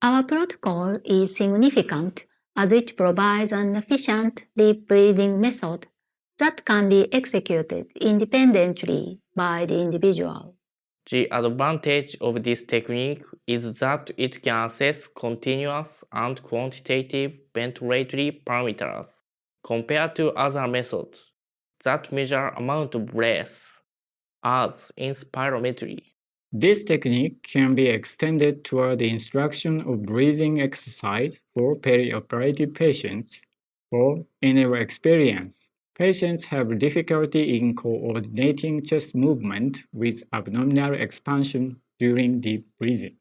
Our protocol is significant as it provides an efficient deep breathing method that can be executed independently by the individual. The advantage of this technique is that it can assess continuous and quantitative ventilatory parameters compared to other methods that measure amount of breath, as in spirometry. This technique can be extended toward the instruction of breathing exercise for perioperative patients, for in our experience, patients have difficulty in coordinating chest movement with abdominal expansion during deep breathing.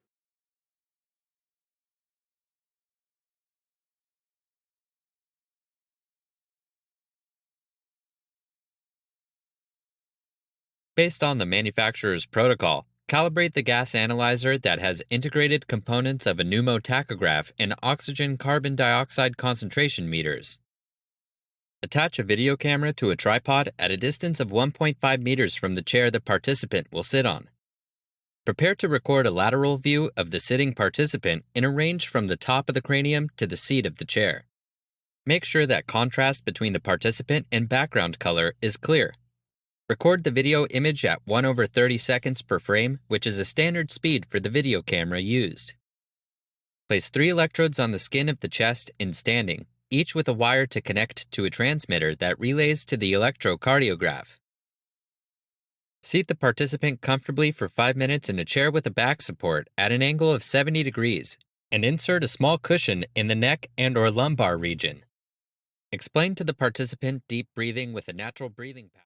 Based on the manufacturer's protocol, calibrate the gas analyzer that has integrated components of a pneumotachograph and oxygen carbon dioxide concentration meters. Attach a video camera to a tripod at a distance of 1.5 meters from the chair the participant will sit on. Prepare to record a lateral view of the sitting participant in a range from the top of the cranium to the seat of the chair. Make sure that contrast between the participant and background color is clear. Record the video image at 1/30 seconds per frame, which is a standard speed for the video camera used. Place 3 electrodes on the skin of the chest in standing, each with a wire to connect to a transmitter that relays to the electrocardiograph. Seat the participant comfortably for 5 minutes in a chair with a back support at an angle of 70 degrees, and insert a small cushion in the neck and/or lumbar region. Explain to the participant deep breathing with a natural breathing pattern.